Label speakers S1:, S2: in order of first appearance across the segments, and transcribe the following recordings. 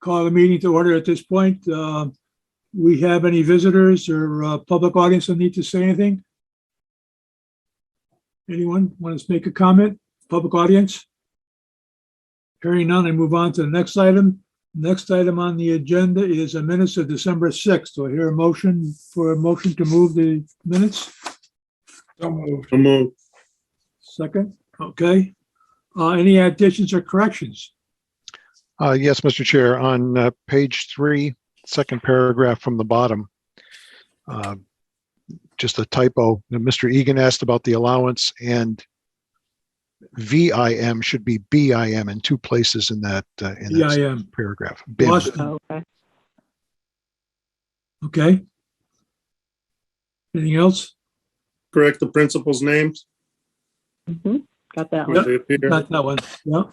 S1: call the meeting to order at this point. We have any visitors or public audience that need to say anything? Anyone want to make a comment? Public audience? Hearing none, I move on to the next item. Next item on the agenda is a minutes of December 6th. Do I hear a motion to move the minutes?
S2: So moved.
S1: Second, okay. Any additions or corrections?
S3: Yes, Mr. Chair, on page 3, second paragraph from the bottom, just a typo. Mr. Egan asked about the allowance, and VIM should be BIM in 2 places in that
S1: BIM.
S3: paragraph.
S1: Boston.
S4: Okay.
S1: Okay. Anything else?
S2: Correct the principal's names.
S4: Got that
S2: When
S4: one.
S2: they appear.
S1: Not that one. Yeah,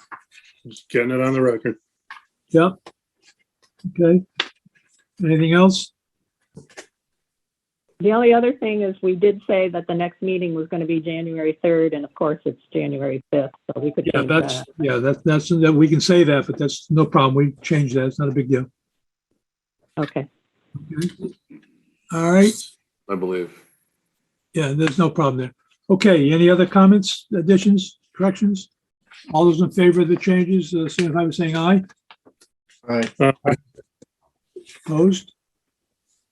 S2: Just getting it on the record.
S1: yeah. Okay. Anything else?
S4: The only other thing is we did say that the next meeting was going to be January 3rd, and of course it's January 5th, so we could
S1: Yeah,
S4: change
S1: that's,
S4: that.
S1: yeah, that's, that we can say that, but that's no problem. We change that. It's not a big deal.
S4: Okay.
S1: Okay. All right.
S2: I believe.
S1: Yeah, there's no problem there. Okay, any other comments, additions, corrections? All those in favor of the changes, signify by saying aye.
S2: Aye.
S1: Opposed?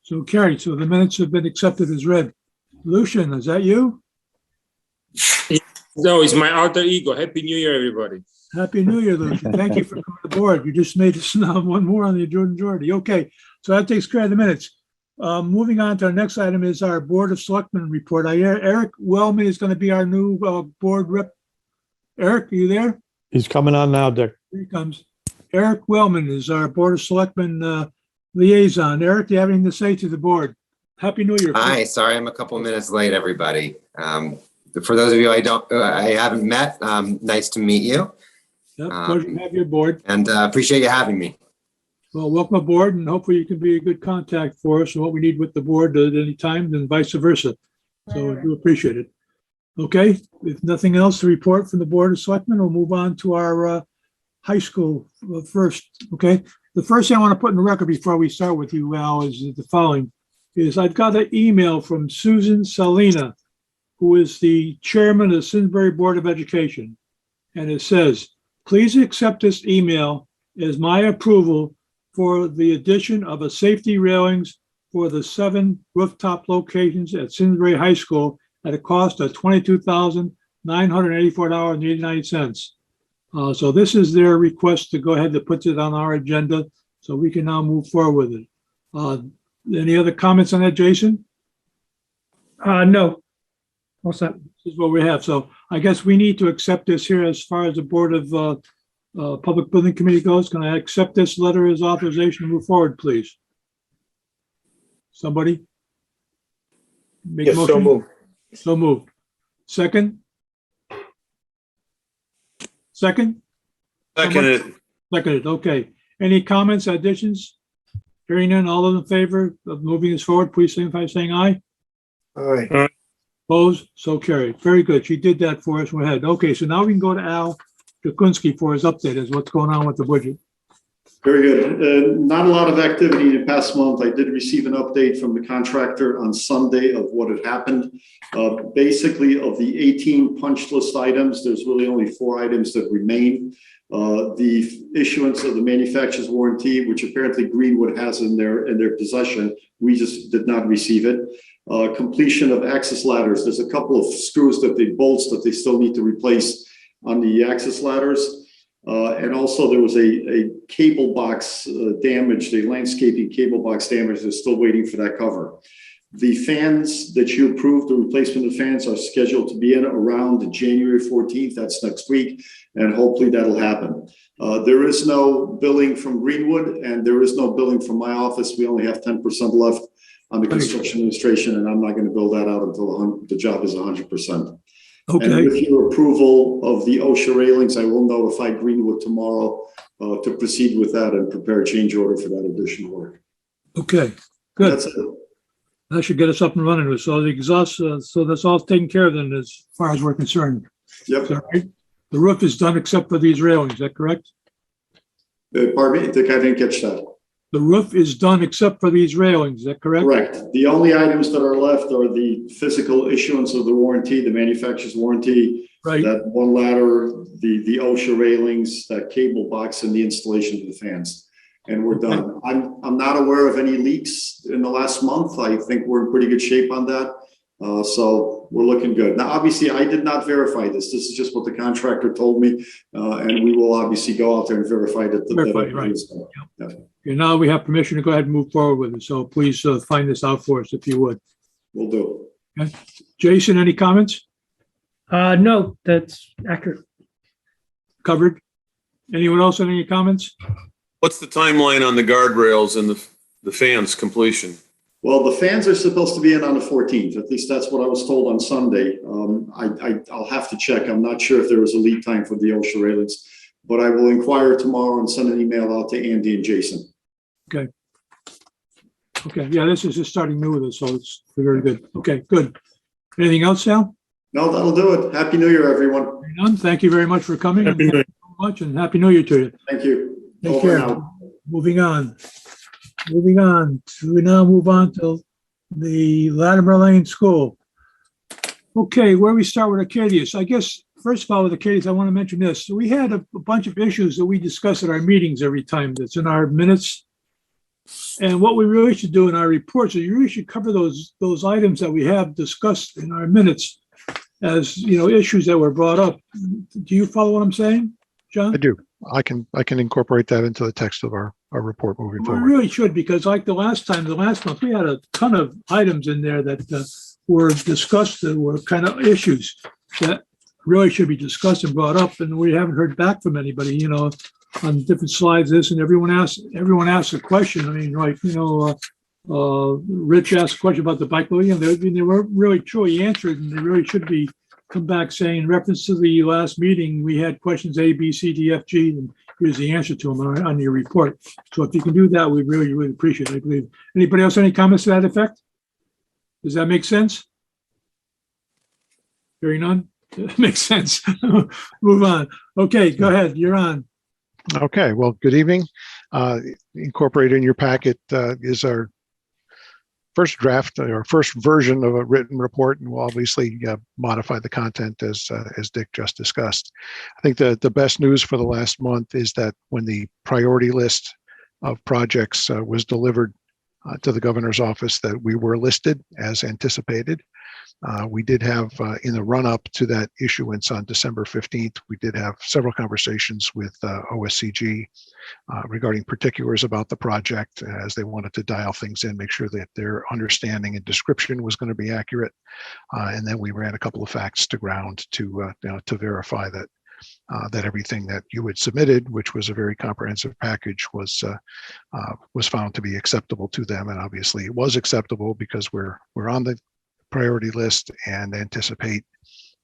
S1: So carried. So the minutes have been accepted as read. Lucian, is that you?
S5: No, it's my alter ego. Happy New Year, everybody.
S1: Happy New Year, Lucian. Thank you for coming aboard. You just made us now one more on the majority. Okay, so that takes care of the minutes. Moving on to our next item is our Board of Selectmen report. I hear Eric Wellman is going to be our new board rep. Eric, are you there?
S6: He's coming on now, Dick.
S1: Here he comes. Eric Wellman is our Board of Selectmen liaison. Eric, do you have anything to say to the board? Happy New Year.
S7: Hi, sorry I'm a couple minutes late, everybody. For those of you I haven't met, nice to meet you,
S1: Yep, pleasure to have you aboard.
S7: and appreciate you having me.
S1: Well, welcome aboard, and hopefully you can be a good contact for us and what we need with the board at any time, and vice versa. So I do appreciate it. Okay, if nothing else to report from the Board of Selectmen, we'll move on to our high school first, okay? The first thing I want to put in the record before we start with you, Al, is the following, is I've got an email from Susan Salina, who is the chairman of the Simsbury Board of Education. And it says, please accept this email as my approval for the addition of a safety railings for the 7 rooftop locations at Simsbury High School at a cost of $22,984.89. So this is their request to go ahead to put it on our agenda so we can now move forward with it. Any other comments on that, Jason?
S8: No. What's that?
S1: This is what we have. So I guess we need to accept this here as far as the Board of Public Building Committee goes. Can I accept this letter as authorization to move forward, please? Somebody? Make a
S2: Yes, so
S1: motion?
S2: moved.
S1: So moved. Second? Second?
S2: Seconded.
S1: Seconded, okay. Any comments, additions? Hearing none, all those in favor of moving this forward, please signify by saying aye.
S2: Aye.
S1: Opposed? So carried. Very good. She did that for us. We're ahead. Okay, so now we can go to Al Kukunski for his update as what's going on with the budget.
S9: Very good. Not a lot of activity in the past month. I did receive an update from the contractor on Sunday of what had happened. Basically, of the 18 punch list items, there's really only 4 items that remain. The issuance of the manufacturer's warranty, which apparently Greenwood has in their possession, we just did not receive it. Completion of access ladders. There's a couple of screws bolts that they still need to replace on the access ladders. And also there was a cable box damage, the landscaping cable box damage. They're still waiting for that cover. The fans that you approved, the replacement of fans, are scheduled to be in around January 14th. That's next week. And hopefully that'll happen. There is no billing from Greenwood and there is no billing from my office. We only have 10% left on the construction administration, and I'm not going to bill that out until the job is 100%.
S1: Okay.
S9: And with your approval of the OSHA railings, I will notify Greenwood tomorrow to proceed with that and prepare a change order for that additional work.
S1: Okay, good.
S9: That's it.
S1: That should get us up and running. So the exhaust, so that's all taken care of then as far as we're concerned.
S9: Yep.
S1: Is that right? The roof is done except for these railings, is that correct?
S9: Pardon me, Dick, I didn't catch that.
S1: The roof is done except for these railings, is that correct?
S9: Correct. The only items that are left are the physical issuance of the warranty, the manufacturer's warranty,
S1: Right,
S9: that one ladder, the OSHA railings, that cable box, and the installation of the fans. And we're done. I'm not aware of any leaks in the last month. I think we're in pretty good shape on that. So we're looking good. Now, obviously, I did not verify this. This is just what the contractor told me. And we will obviously go out there and verify that.
S1: Verify, right. Okay, now we have permission to go ahead and move forward with it. So please find this out for us if you would.
S9: We'll do.
S1: Jason, any comments?
S8: No, that's accurate.
S1: Covered? Anyone else have any comments?
S2: What's the timeline on the guardrails and the fans completion?
S9: Well, the fans are supposed to be in on the 14th. At least that's what I was told on Sunday. I'll have to check. I'm not sure if there was a lead time for the OSHA railings, but I will inquire tomorrow and send an email out to Andy and Jason.
S1: Okay. Yeah, this is just starting new with us, so it's very good. Okay, good. Anything else, Sal?
S9: No, that'll do it. Happy New Year, everyone.
S1: None. Thank you very much for coming.
S5: Happy New Year.
S1: Thank you so much, and Happy New Year to you.
S9: Thank you.
S1: Take
S9: Over
S1: care.
S9: and out.
S1: Moving on. We now move on to the Latimer Lane School. Okay, where we start with Arcadius. I guess, first of all, with Arcadius, I want to mention this. We had a bunch of issues that we discuss at our meetings every time that's in our minutes. And what we really should do in our reports is you really should cover those items that we have discussed in our minutes as, issues that were brought up. Do you follow what I'm saying, John?
S3: I do. I can incorporate that into the text of our report moving
S1: We
S3: forward.
S1: really should, because like the last month, we had a ton of items in there that were discussed that were kind of issues that really should be discussed and brought up, and we haven't heard back from anybody, on different slides, this, and everyone asked a question. I mean, like, Rich asked a question about the bike lane, they weren't really truly answered, and they really should be come back saying, in reference to the last meeting, we had questions A, B, C, D, F, G, and here's the answer to them on your report. So if you can do that, we really, really appreciate it, I believe. Anybody else, any comments to that effect? Does that make sense? Hearing none? Makes sense. Move on. Okay, go ahead. You're on.
S3: Okay, well, good evening. Incorporated in your packet is our first draft or first version of a written report, and we'll obviously modify the content as Dick just discussed. I think the best news for the last month is that when the priority list of projects was delivered to the governor's office, that we were listed as anticipated. We did have, in the run-up to that issuance on December 15th, we did have several conversations with OSCG regarding particulars about the project, as they wanted to dial things in, make sure that their understanding and description was going to be accurate. And then we ran a couple of facts to ground to verify that that everything that you had submitted, which was a very comprehensive package, was found to be acceptable to them. And obviously it was acceptable because we're on the priority list and anticipate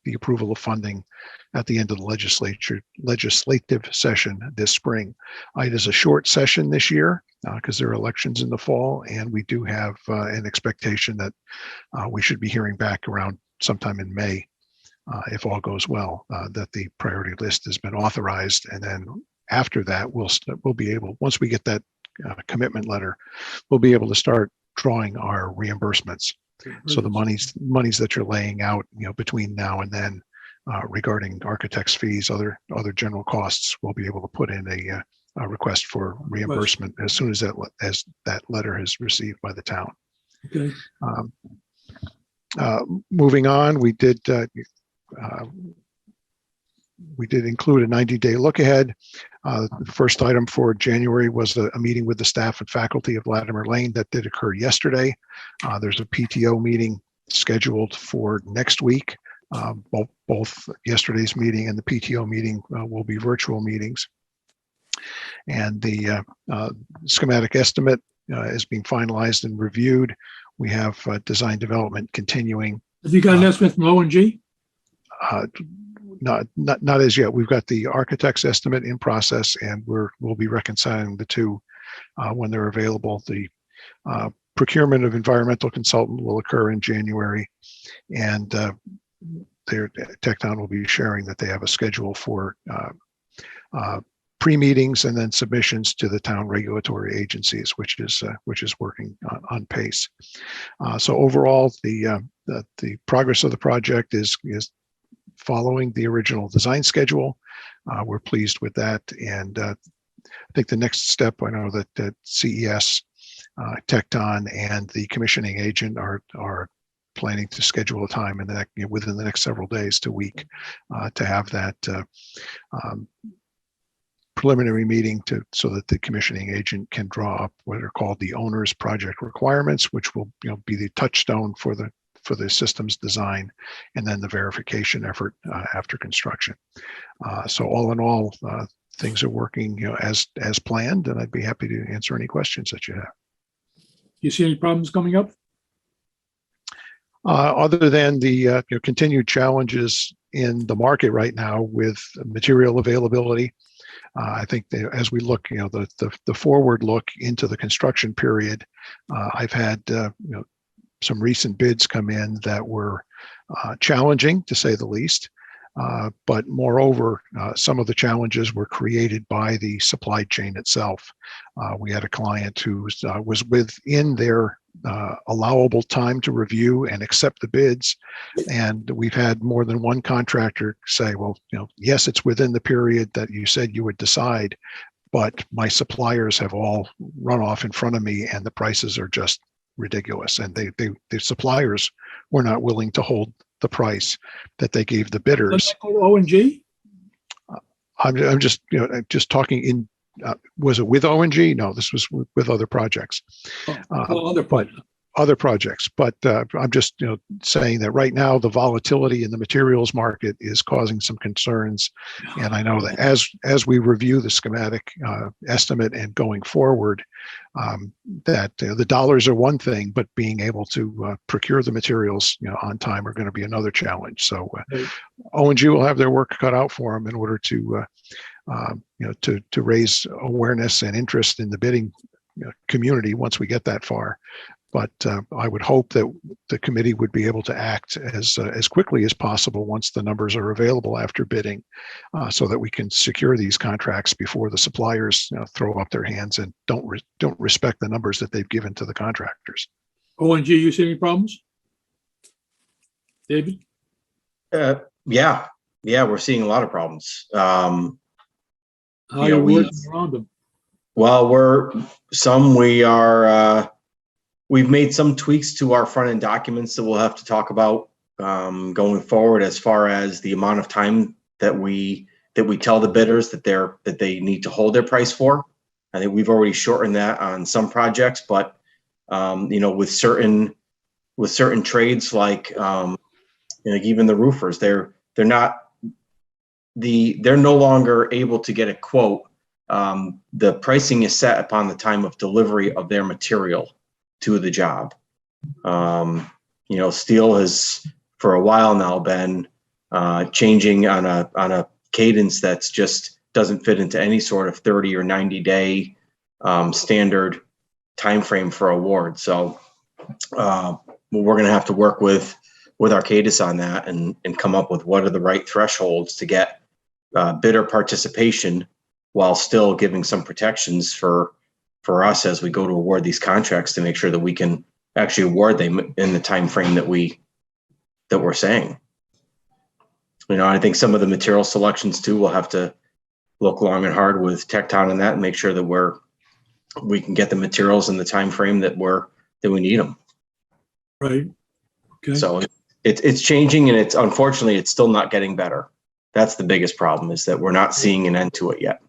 S3: the approval of funding at the end of the legislative session this spring. It is a short session this year because there are elections in the fall, and we do have an expectation that we should be hearing back around sometime in May, if all goes well, that the priority list has been authorized. And then after that, we'll be able, once we get that commitment letter, we'll be able to start drawing our reimbursements. So the monies that you're laying out, between now and then, regarding architects' fees, other general costs, we'll be able to put in a request for reimbursement as soon as that letter is received by the town.
S1: Okay.
S3: Moving on, we did include a 90-day look ahead. The first item for January was a meeting with the staff and faculty of Latimer Lane that did occur yesterday. There's a PTO meeting scheduled for next week. Both yesterday's meeting and the PTO meeting will be virtual meetings. And the schematic estimate is being finalized and reviewed. We have design development continuing.
S1: Have you got an estimate from O&G?
S3: Not as yet. We've got the architect's estimate in process, and we'll be reconciling the two when they're available. The procurement of environmental consultant will occur in January, and Tecton will be sharing that they have a schedule for pre-meetings and then submissions to the town regulatory agencies, which is working on pace. So overall, the progress of the project is following the original design schedule. We're pleased with that, and I think the next step, I know that CES, Tecton, and the commissioning agent are planning to schedule a time within the next several days to week to have that preliminary meeting so that the commissioning agent can draw up what are called the owner's project requirements, which will be the touchstone for the systems design, and then the verification effort after construction. So all in all, things are working as planned, and I'd be happy to answer any questions that you have.
S1: You see any problems coming up?
S3: Other than the continued challenges in the market right now with material availability, I think that as we look, the forward look into the construction period, I've had some recent bids come in that were challenging, to say the least. But moreover, some of the challenges were created by the supply chain itself. We had a client who was within their allowable time to review and accept the bids. And we've had more than one contractor say, well, yes, it's within the period that you said you would decide, but my suppliers have all run off in front of me and the prices are just ridiculous. And the suppliers were not willing to hold the price that they gave the bidders.
S1: O&G?
S3: I'm just talking in. Was it with O&G? No, this was with other projects. Other projects. But I'm just saying that right now the volatility in the materials market is causing some concerns, and I know that as we review the schematic estimate and going forward, that the dollars are one thing, but being able to procure the materials on time are going to be another challenge. So O&G will have their work cut out for them in order to raise awareness and interest in the bidding community once we get that far. But I would hope that the committee would be able to act as quickly as possible once the numbers are available after bidding, so that we can secure these contracts before the suppliers throw up their hands and don't respect the numbers that they've given to the contractors.
S1: O&G, you see any problems? David?
S6: Yeah, we're seeing a lot of problems.
S1: How are you working around them?
S6: Well, we've made some tweaks to our front end documents that we'll have to talk about going forward, as far as the amount of time that we tell the bidders that they need to hold their price for. I think we've already shortened that on some projects, but with certain trades like even the roofers, they're no longer able to get a quote. The pricing is set upon the time of delivery of their material to the job. Steel has for a while now been changing on a cadence that's just doesn't fit into any sort of 30 or 90 day standard time frame for award. So we're going to have to work with Arcadis on that and come up with what are the right thresholds to get bidder participation while still giving some protections for us as we go to award these contracts, to make sure that we can actually award them in the time frame that we're saying. I think some of the material selections too, we'll have to look long and hard with Tecton and that, and make sure that we can get the materials in the time frame that we need them.
S1: Right. Okay.
S6: So it's changing, and unfortunately it's still not getting better. That's the biggest problem, is that we're not seeing an end to it yet.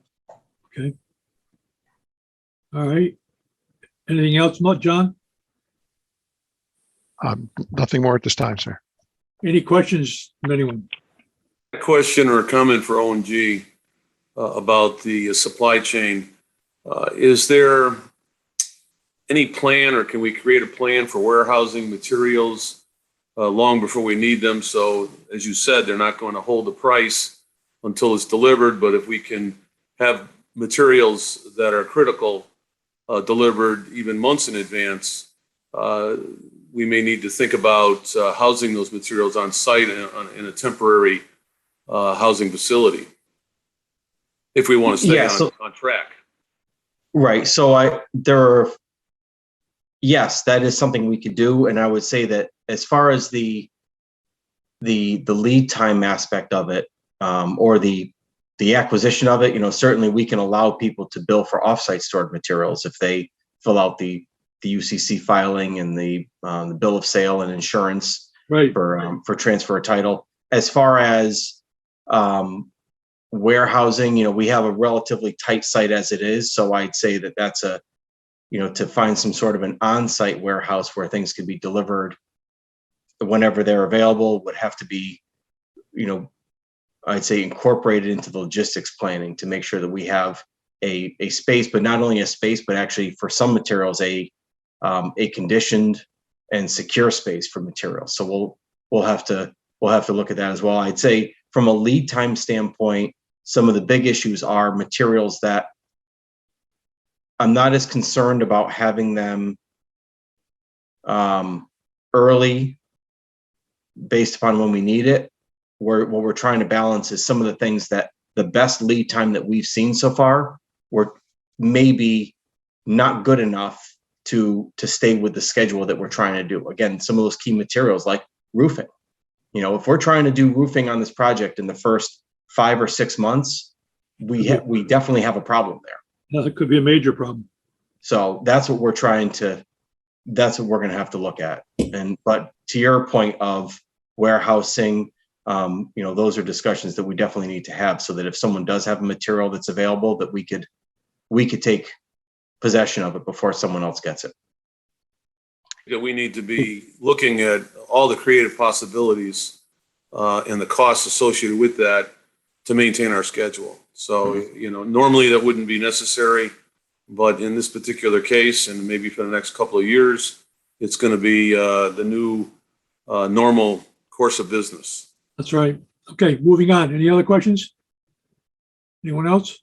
S1: Okay. All right. Anything else, John?
S3: Nothing more at this time, sir.
S1: Any questions from anyone?
S2: A question or a comment for O&G about the supply chain. Is there any plan, or can we create a plan for warehousing materials long before we need them? So, as you said, they're not going to hold the price until it's delivered, but if we can have materials that are critical delivered even months in advance, we may need to think about housing those materials on site in a temporary housing facility. if we want to stay
S6: Yeah, so-
S2: on track.
S6: Right. So yes, that is something we could do. And I would say that as far as the lead time aspect of it, or the acquisition of it, certainly we can allow people to bill for offsite stored materials if they fill out the UCC filing and the bill of sale and insurance
S1: Right.
S6: for transfer of title. As far as warehousing, we have a relatively tight site as it is. So I'd say that that's to find some sort of an on-site warehouse where things could be delivered whenever they're available would have to be, I'd say incorporated into the logistics planning to make sure that we have a space, but not only a space, but actually for some materials, a conditioned and secure space for materials. So we'll have to look at that as well. I'd say from a lead time standpoint, some of the big issues are materials that I'm not as concerned about having them early based upon when we need it. What we're trying to balance is some of the things that the best lead time that we've seen so far were maybe not good enough to stay with the schedule that we're trying to do. Again, some of those key materials like roofing. If we're trying to do roofing on this project in the first 5 or 6 months, we definitely have a problem there.
S1: That could be a major problem.
S6: So that's what we're going to have to look at. But to your point of warehousing, those are discussions that we definitely need to have so that if someone does have a material that's available, that we could take possession of it before someone else gets it.
S2: We need to be looking at all the creative possibilities and the costs associated with that to maintain our schedule. So, normally that wouldn't be necessary, but in this particular case, and maybe for the next couple of years, it's going to be the new normal course of business.
S1: That's right. Okay, moving on. Any other questions? Anyone else?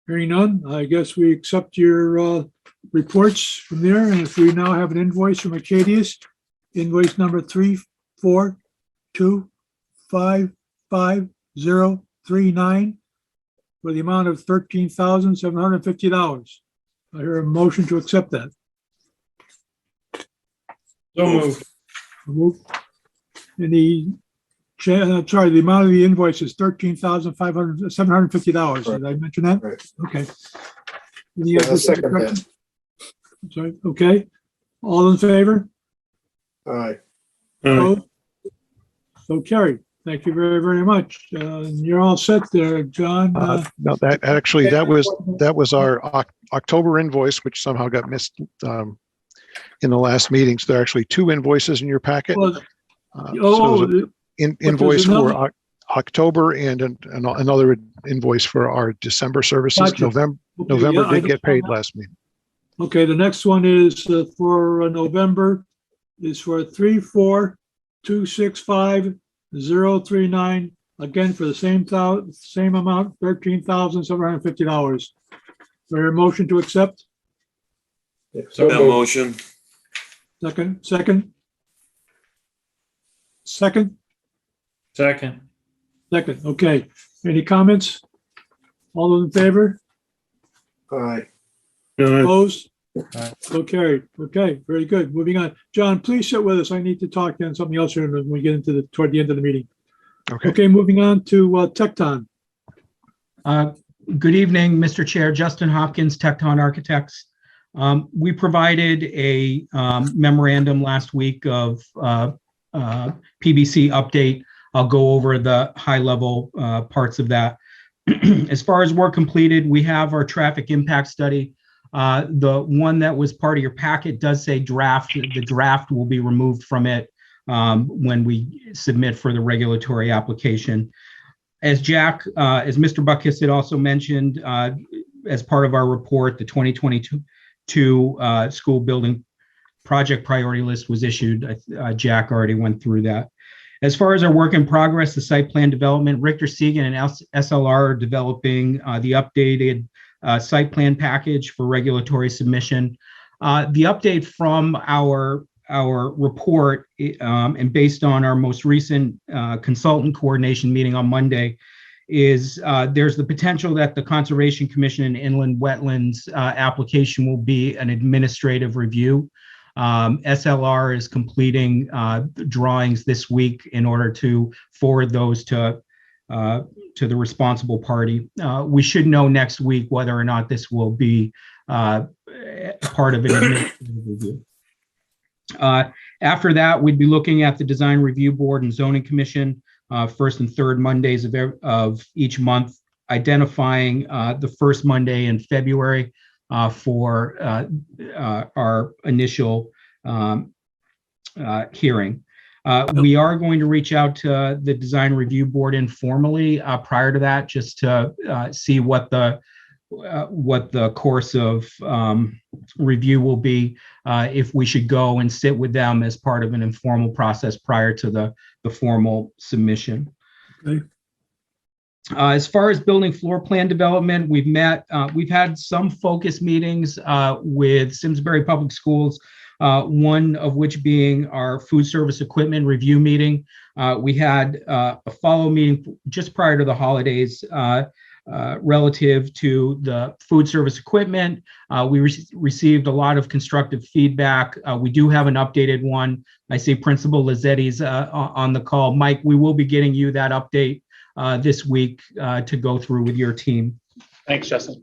S1: Hearing none, I guess we accept your reports from there. And if we now have an invoice from Acadius, invoice number 342555039 for the amount of $13,750. I hear a motion to accept that.
S5: So moved.
S1: Move. The amount of the invoice is $13,750. Did I mention that?
S10: Right.
S1: Okay. Any other
S10: second
S1: corrections? Sorry. Okay. All in favor?
S10: Aye.
S1: Opposed? So carried. Thank you very, very much. You're all set there, John.
S3: No, that was our October invoice, which somehow got missed in the last meeting. So there are actually 2 invoices in your packet. Invoice for October and another invoice for our December services.
S1: Gotcha.
S3: November did get paid last meeting.
S1: Okay, the next one is for November is for 34265,039. Again, for the same amount, $13,750. There a motion to accept?
S10: So
S2: That
S10: moved.
S2: motion.
S1: Second.
S8: Second.
S1: Okay. Any comments? All those in favor?
S10: Aye.
S1: Opposed?
S8: Aye.
S1: So carried. Okay, very good. Moving on. John, please sit with us. I need to talk then something else here when we get into toward the end of the meeting. Okay, moving on to Tecton.
S11: Good evening, Mr. Chair. Justin Hopkins, Tecton Architects. We provided a memorandum last week of PBC update. I'll go over the high-level parts of that. As far as work completed, we have our traffic impact study. The one that was part of your packet does say draft. The draft will be removed from it when we submit for the regulatory application. As Mr. Buckus had also mentioned, as part of our report, the 2022 school building project priority list was issued. Jack already went through that. As far as our work in progress, the site plan development, Richter Segan and SLR are developing the updated site plan package for regulatory submission. The update from our report and based on our most recent consultant coordination meeting on Monday is there's the potential that the Conservation Commission and Inland Wetlands application will be an administrative review. SLR is completing drawings this week in order to forward those to the responsible party. We should know next week whether or not this will be part of an administrative review. After that, we'd be looking at the Design Review Board and Zoning Commission, first and third Mondays of each month, identifying the first Monday in February for our initial hearing. We are going to reach out to the Design Review Board informally prior to that, just to see what the course of review will be, if we should go and sit with them as part of an informal process prior to the formal submission.
S1: Okay.
S11: As far as building floor plan development, we've had some focus meetings with Simsbury Public Schools, one of which being our food service equipment review meeting. We had a follow meeting just prior to the holidays relative to the food service equipment. We received a lot of constructive feedback. We do have an updated one. I see Principal Lazzetti's on the call. Mike, we will be getting you that update this week to go through with your team.
S12: Thanks, Justin.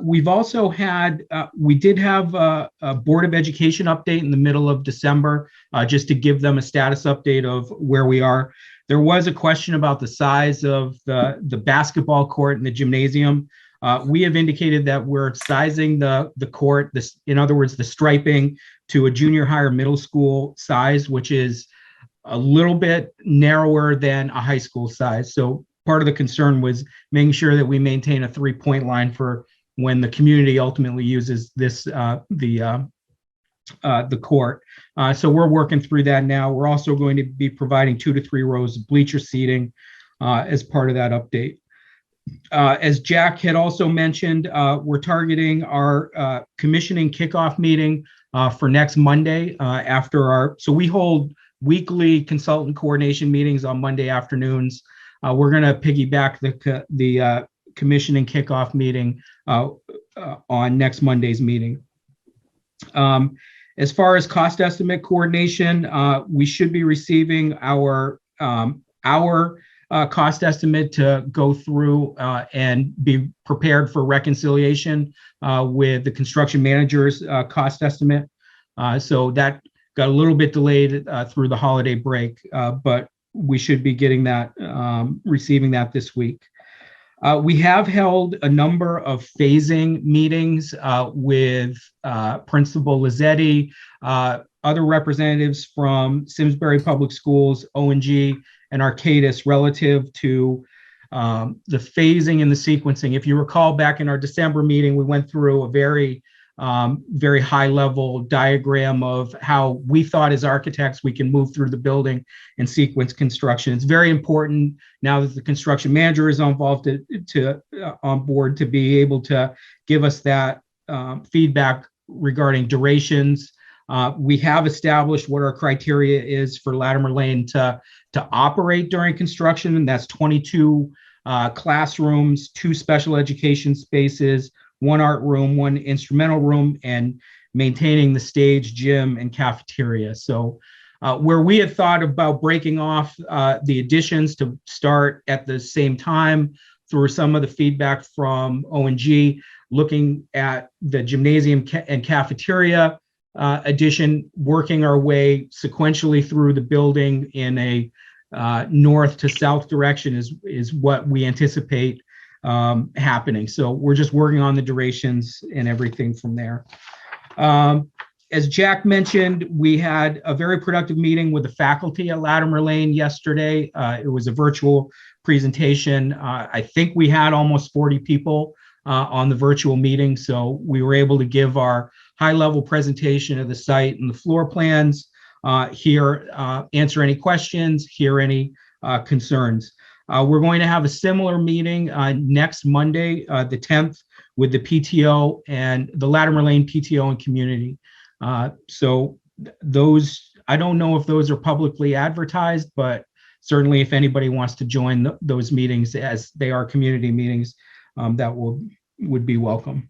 S11: We've also had, we did have a Board of Education update in the middle of December, just to give them a status update of where we are. There was a question about the size of the basketball court and the gymnasium. We have indicated that we're sizing the court, in other words, the striping, to a junior high or middle school size, which is a little bit narrower than a high school size. So part of the concern was making sure that we maintain a 3-point line for when the community ultimately uses this, the court. So we're working through that now. We're also going to be providing 2 to 3 rows of bleacher seating as part of that update. As Jack had also mentioned, we're targeting our commissioning kickoff meeting for next Monday so we hold weekly consultant coordination meetings on Monday afternoons. We're going to piggyback the commissioning kickoff meeting on next Monday's meeting. As far as cost estimate coordination, we should be receiving our cost estimate to go through and be prepared for reconciliation with the construction manager's cost estimate. So that got a little bit delayed through the holiday break, but we should be getting that, receiving that this week. We have held a number of phasing meetings with Principal Lazzetti, other representatives from Simsbury Public Schools, ONG, and Arcadis relative to the phasing and the sequencing. If you recall, back in our December meeting, we went through a very high level diagram of how we thought as architects we can move through the building and sequence construction. It's very important now that the construction manager is involved on board to be able to give us that feedback regarding durations. We have established what our criteria is for Latimer Lane to operate during construction, and that's 22 classrooms, 2 special education spaces, 1 art room, 1 instrumental room, and maintaining the stage, gym, and cafeteria. So where we had thought about breaking off the additions to start at the same time through some of the feedback from ONG, looking at the gymnasium and cafeteria addition, working our way sequentially through the building in a north to south direction is what we anticipate happening. So we're just working on the durations and everything from there. As Jack mentioned, we had a very productive meeting with the faculty at Latimer Lane yesterday. It was a virtual presentation. I think we had almost 40 people on the virtual meeting. So we were able to give our high-level presentation of the site and the floor plans, answer any questions, hear any concerns. We're going to have a similar meeting next Monday, the 10th, with the PTO and the Latimer Lane PTO and community. So those, I don't know if those are publicly advertised, but certainly if anybody wants to join those meetings, as they are community meetings, that would be welcome.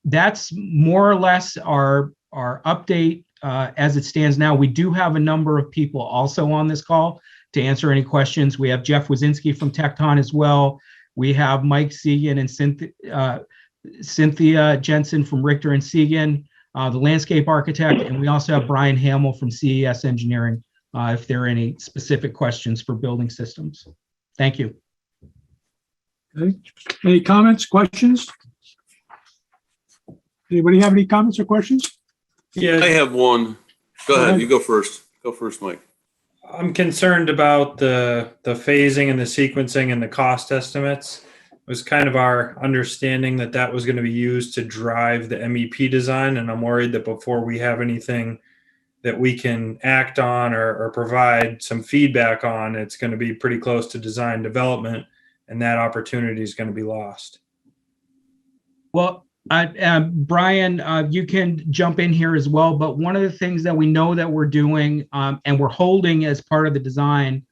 S11: That's more or less our update as it stands now. We do have a number of people also on this call to answer any questions. We have Jeff Wazinski from Tecton as well. We have Mike Segan and Cynthia Jensen from Richter and Segan, the landscape architect, and we also have Brian Hamill from CES Engineering, if there are any specific questions for building systems. Thank you.
S1: Okay. Any comments, questions? Anybody have any comments or questions?
S2: I have one. Go ahead. You go first. Go first, Mike.
S12: I'm concerned about the phasing and the sequencing and the cost estimates. It was kind of our understanding that that was going to be used to drive the MEP design, and I'm worried that before we have anything that we can act on or provide some feedback on, it's going to be pretty close to design development, and that opportunity is going to be lost.
S11: Well, Brian, you can jump in here as well, but one of the things that we know that we're doing and we're holding as part of the design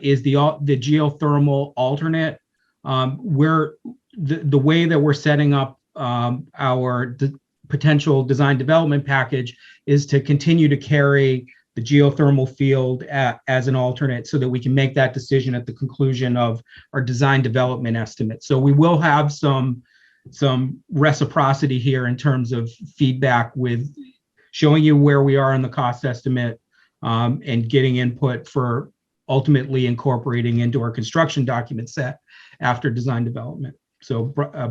S11: is the geothermal alternate. Where the way that we're setting up our potential design development package is to continue to carry the geothermal field as an alternate so that we can make that decision at the conclusion of our design development estimate. So we will have some reciprocity here in terms of feedback with showing you where we are in the cost estimate and getting input for ultimately incorporating into our construction document set after design development. So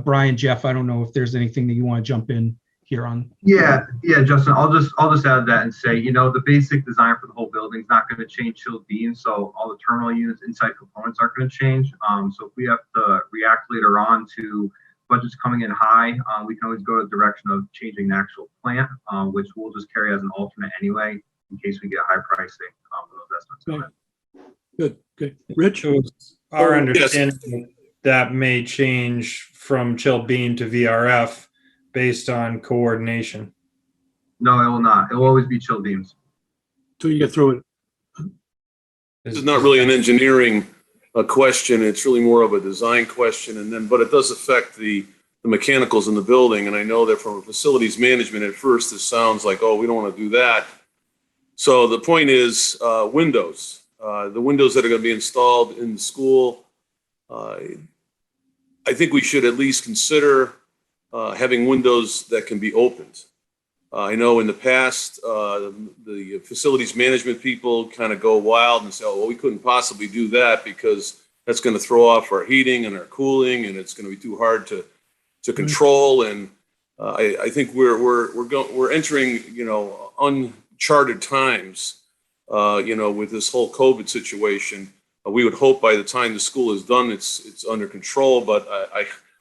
S11: Brian, Jeff, I don't know if there's anything that you want to jump in here on.
S13: Yeah, Justin, I'll just add that and say, the basic design for the whole building is not going to change chilled beams, so all the terminal units, inside components aren't going to change. So if we have to react later on to budgets coming in high, we can always go to the direction of changing the actual plant, which we'll just carry as an alternate anyway, in case we get high pricing for those estimates coming in.
S1: Good. Okay. Rich?
S12: So our understanding that may change from chilled beam to VRF based on coordination.
S13: No, it will not. It will always be chilled beams.
S1: Till you get through it.
S2: This is not really an engineering question. It's really more of a design question. But it does affect the mechanicals in the building. And I know that from a facilities management, at first, this sounds like, oh, we don't want to do that. So the point is windows. The windows that are going to be installed in the school, I think we should at least consider having windows that can be opened. I know in the past, the facilities management people kind of go wild and say, oh, well, we couldn't possibly do that because that's going to throw off our heating and our cooling, and it's going to be too hard to control. And I think we're entering, uncharted times, with this whole COVID situation. We would hope by the time the school is done, it's under control, but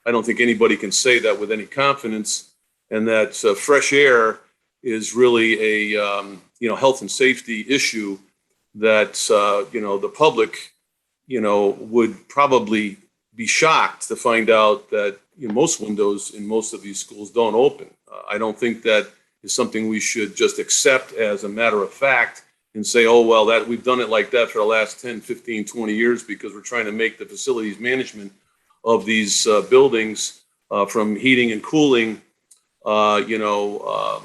S2: I don't think anybody can say that with any confidence. And that fresh air is really a health and safety issue that the public would probably be shocked to find out that most windows in most of these schools don't open. I don't think that is something we should just accept as a matter of fact and say, oh, well, that we've done it like that for the last 10, 15, 20 years because we're trying to make the facilities management of these buildings from heating and cooling more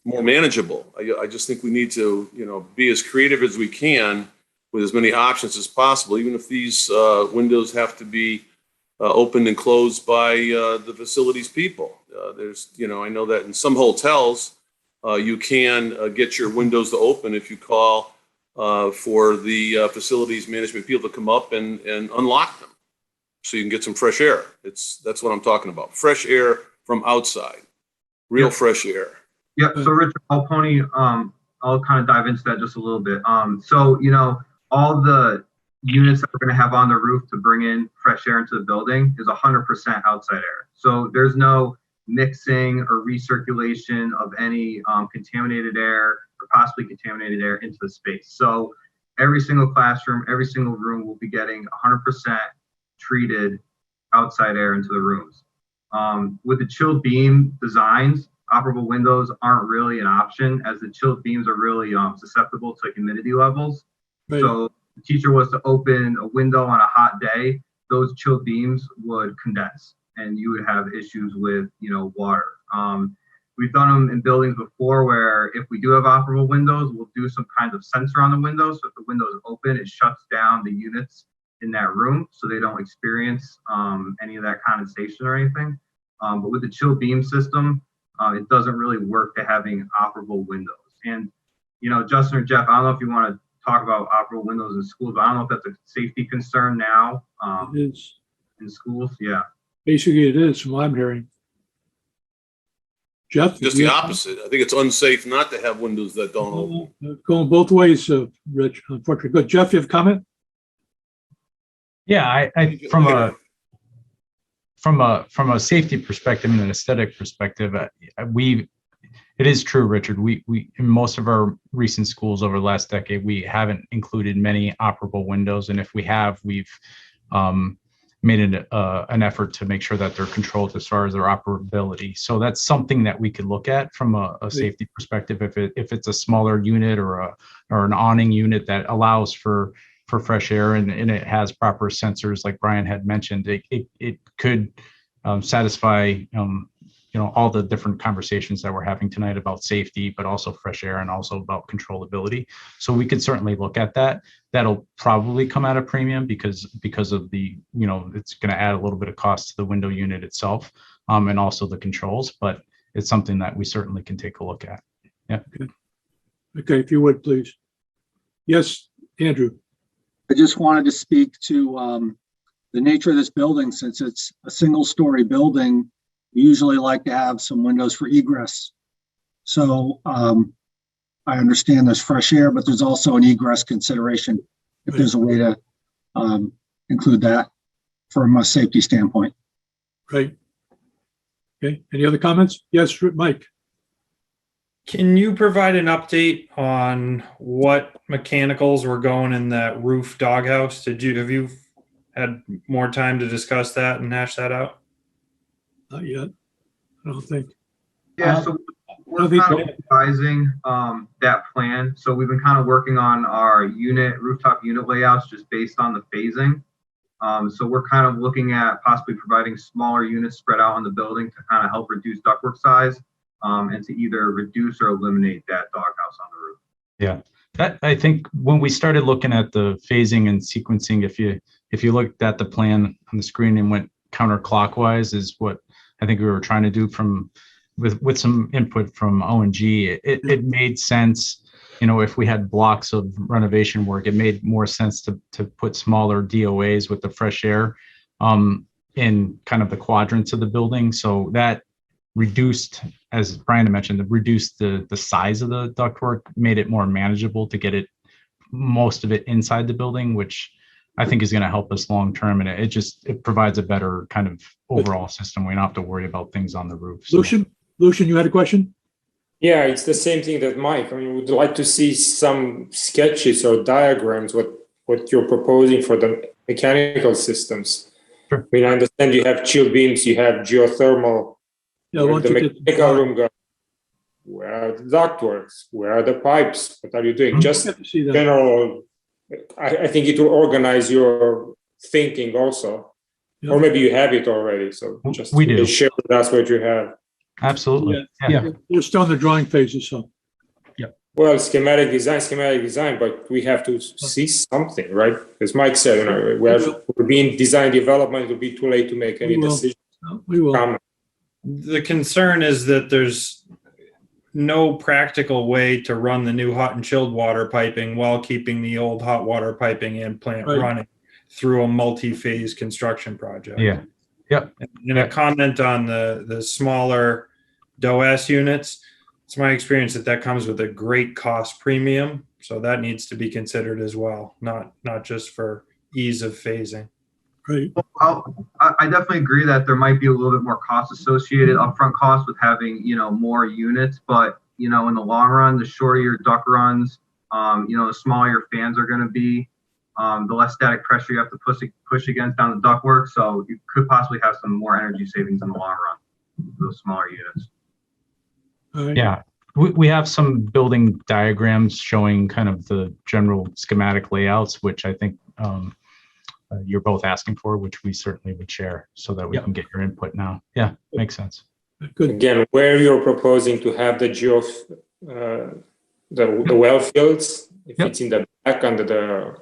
S2: manageable. I just think we need to, be as creative as we can with as many options as possible, even if these windows have to be opened and closed by the facilities people. I know that in some hotels, you can get your windows to open if you call for the facilities management people to come up and unlock them so you can get some fresh air. That's what I'm talking about. Fresh air from outside. Real fresh air.
S13: Yep. So Richard, I'll kind of dive into that just a little bit. All the units that we're going to have on the roof to bring in fresh air into the building is 100% outside air. So there's no mixing or recirculation of any contaminated air or possibly contaminated air into the space. So every single classroom, every single room will be getting 100% treated outside air into the rooms. With the chilled beam designs, operable windows aren't really an option, as the chilled beams are really susceptible to humidity levels.
S1: Right.
S13: So the teacher was to open a window on a hot day, those chilled beams would condense and you would have issues with, water. We've done them in buildings before where if we do have operable windows, we'll do some kind of sensor on the window. So if the window is open, it shuts down the units in that room so they don't experience any of that condensation or anything. But with the chill beam system, it doesn't really work to having operable windows. And, Justin or Jeff, I don't know if you want to talk about operable windows in schools, but I don't know if that's a safety concern now
S1: It is.
S13: in schools. Yeah.
S1: Basically, it is from what I'm hearing. Jeff?
S2: Just the opposite. I think it's unsafe not to have windows that don't open.
S1: Going both ways, Rich, unfortunately. Good. Jeff, you have a comment?
S14: Yeah, from a safety perspective and an aesthetic perspective, it is true, Richard. We in most of our recent schools over the last decade, we haven't included many operable windows, and if we have, we've made an effort to make sure that they're controlled as far as their operability. So that's something that we could look at from a safety perspective. If it's a smaller unit or an awning unit that allows for fresh air and it has proper sensors, like Brian had mentioned, it could satisfy all the different conversations that we're having tonight about safety, but also fresh air and also about controllability. So we could certainly look at that. That'll probably come at a premium because of the, it's going to add a little bit of cost to the window unit itself and also the controls, but it's something that we certainly can take a look at. Yeah.
S1: Okay, if you would, please. Yes, Andrew.
S15: I just wanted to speak to the nature of this building. Since it's a single-story building, we usually like to have some windows for egress. So I understand there's fresh air, but there's also an egress consideration if there's a way to include that from a safety standpoint.
S1: Right. Okay, any other comments? Yes, Mike.
S12: Can you provide an update on what mechanicals were going in that roof doghouse? Have you had more time to discuss that and hash that out?
S1: Not yet. I don't think.
S13: Yeah, so we're kind of revising that plan. So we've been kind of working on our rooftop unit layouts just based on the phasing. So we're kind of looking at possibly providing smaller units spread out on the building to kind of help reduce ductwork size and to either reduce or eliminate that doghouse on the roof.
S14: Yeah, I think when we started looking at the phasing and sequencing, if you looked at the plan on the screen and went counterclockwise, is what I think we were trying to do with some input from O&G. It made sense, if we had blocks of renovation work, it made more sense to put smaller DOAs with the fresh air in kind of the quadrants of the building. So that reduced, as Brian mentioned, the size of the ductwork, made it more manageable to get most of it inside the building, which I think is going to help us long term, and it provides a better kind of overall system. We don't have to worry about things on the roof. So.
S1: Lucian, you had a question?
S5: Yeah, it's the same thing that Mike. I mean, we'd like to see some sketches or diagrams what you're proposing for the mechanical systems.
S14: Sure.
S5: I mean, I understand you have chill beams, you have geothermal.
S1: Yeah,
S5: the mechanical room goes. Where are the ductworks? Where are the pipes? What are you doing? Just general. I think it will organize your thinking also, or maybe you have it already. So just
S14: we do.
S5: Share with us what you have.
S14: Absolutely.
S1: Yeah. We're still in the drawing phases, so.
S14: Yeah.
S5: Well, schematic design, but we have to see something, right? As Mike said, we're being design development. It will be too late to make any decisions.
S1: We will.
S12: The concern is that there's no practical way to run the new hot and chilled water piping while keeping the old hot water piping and plant running through a multi-phase construction project.
S14: Yeah. Yep.
S12: And a comment on the smaller DOAS units, it's my experience that comes with a great cost premium. So that needs to be considered as well, not just for ease of phasing.
S1: Right.
S13: I definitely agree that there might be a little bit more cost associated, upfront cost with having, more units, but, in the long run, the shorter your duct runs, the smaller your fans are going to be, the less static pressure you have to push against down the ductwork. So you could possibly have some more energy savings in the long run for those smaller units.
S1: All right.
S14: Yeah. We have some building diagrams showing kind of the general schematic layouts, which I think you're both asking for, which we certainly would share so that we can get your input now. Yeah, makes sense.
S1: Good.
S5: Again, where you're proposing to have the the well fields, if it's in the back under the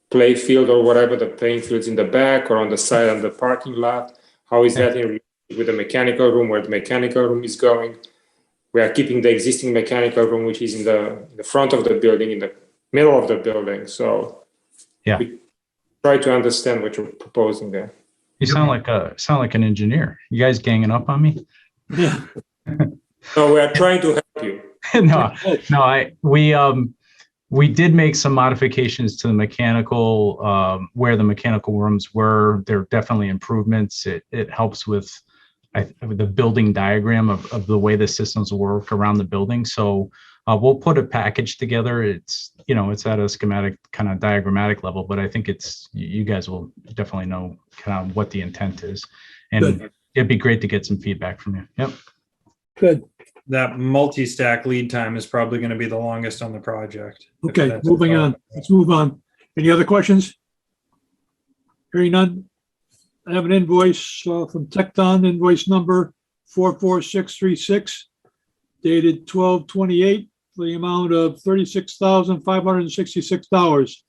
S5: play field or whatever, the playing field's in the back or on the side of the parking lot, how is that in relation with the mechanical room, where the mechanical room is going? We are keeping the existing mechanical room, which is in the front of the building, in the middle of the building. So we try to understand what you're proposing there.
S14: You sound like an engineer. You guys ganging up on me?
S1: Yeah.
S5: No, we are trying to help you.
S14: We did make some modifications to the mechanical, where the mechanical rooms were. There are definitely improvements. It helps with the building diagram of the way the systems work around the building. So we'll put a package together. It's at a schematic kind of diagrammatic level, but I think you guys will definitely know kind of what the intent is. And it'd be great to get some feedback from you. Yep.
S1: Good.
S12: That multi-stack lead time is probably going to be the longest on the project.
S1: Okay, moving on. Let's move on. Any other questions? Hearing none. I have an invoice from Tecton, invoice number 44636, dated 12/28, for the amount of $36,566.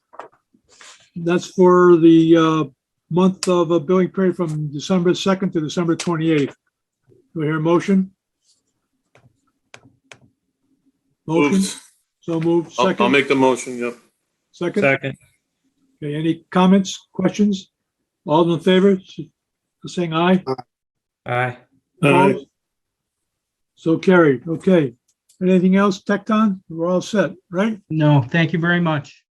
S1: That's for the month of a billing period from December 2nd to December 28th. Do I hear a motion? Motion?
S2: Moved.
S1: So moved. Second?
S2: I'll make the motion, yep.
S1: Second?
S12: Second.
S1: Okay, any comments, questions? All in favor, saying aye?
S12: Aye.
S1: Opposed? So carried. Okay. Anything else, Tecton? We're all set, right?
S11: No, thank you very much.